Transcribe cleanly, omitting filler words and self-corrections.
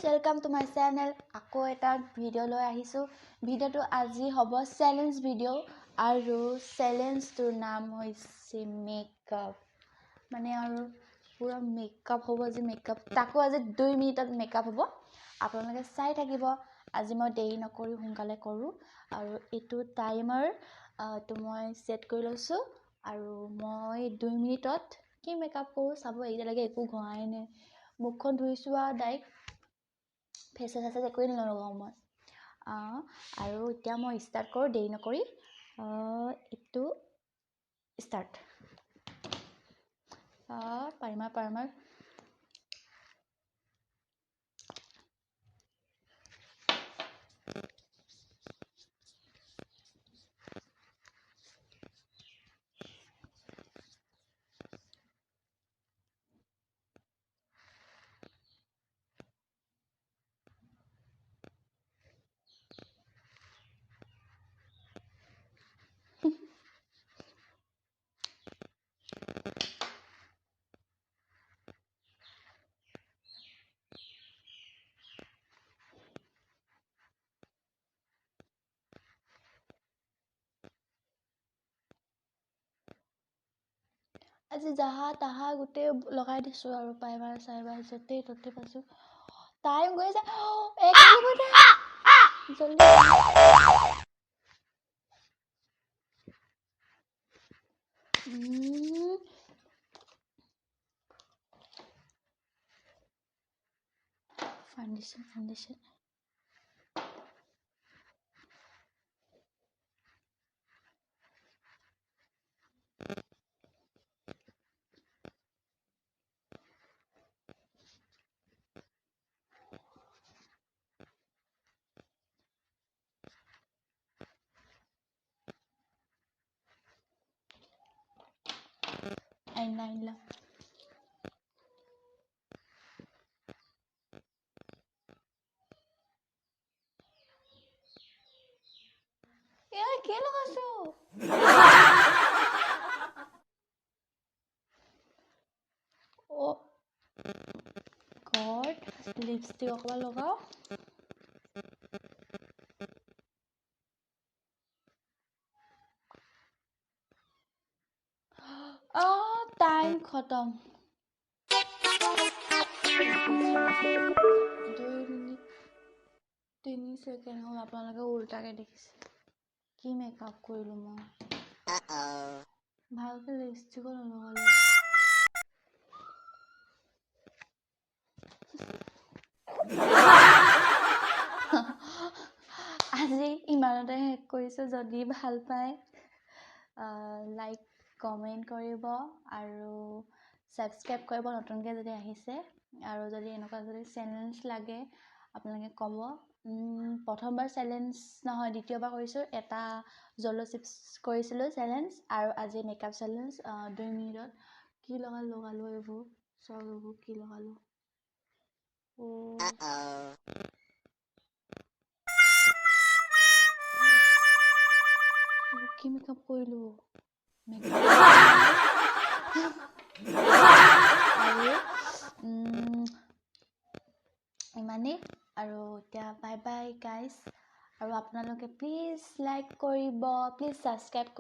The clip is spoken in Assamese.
guys, welcome to my channel. Ako eta video loi ahisu. Video to aji hobo challenge video aru challenge tur naam hoise makeup. Mane aru pura makeup hobo je makeup. Tako aji 2 minute makeup hobo. Apnaloke sai thakibo. Aji moi dei nokori hunkale koru aru etu timer to moi set kori loisu aru moi 2 minute ki makeup koru sabo etilage eku ghaai ne. মুখখন ধুইছো ডাইৰেক্ট ফেস আছে একোই নলগাও মই আৰু এতিয়া মই স্টাৰ্ট কৰো দেৰি নকৰি ইটো স্টাৰ্ট পাৰমাৰ আজি জাহা তাহা গুটে লগাই দিছো আৰু পাইমাৰ চাইবাৰ যতে ততে পাছো টাইম গৈ যায় এক মিনিট জলদি ফাউন্ডেশন আইলাইনাৰ এয়া কি লগাইছো ও গড লিপস্টিক অকমান লগাও টাইম খতম 2 মিনিট 3 সেকেন্ড হল আপোনালোকে উল্টাকে দেখিছে কি মেকআপ কৰিলো মই ভালকে লিপস্টিক লগালো আজি ইমানতে শেষ কৰিছো যদি ভাল পায় লাইক কমেন্ট কৰিব আৰু সাবস্ক্ৰাইব কৰিব নতুনকে যদি আহিছে আৰু যদি এনেকুৱা যদি চ্যালেঞ্জ লাগে আপোনালোকে ক'ব প্ৰথমবাৰ চ্যালেঞ্জ নহয় দ্বিতীয়বাৰ কৰিছো এটা জলো চিপস কৰিছিলো চ্যালেঞ্জ আৰু আজি মেকআপ চ্যালেঞ্জ 2 মিনিটত কি লগালো এইবোৰ সব এইবোৰ কি লগালো কি মেকআপ কৰিলো ইমানে আৰু এতিয়া বাই বাই গাইস আৰু আপোনালোকে প্লিজ লাইক কৰিব প্লিজ সাবস্ক্ৰাইব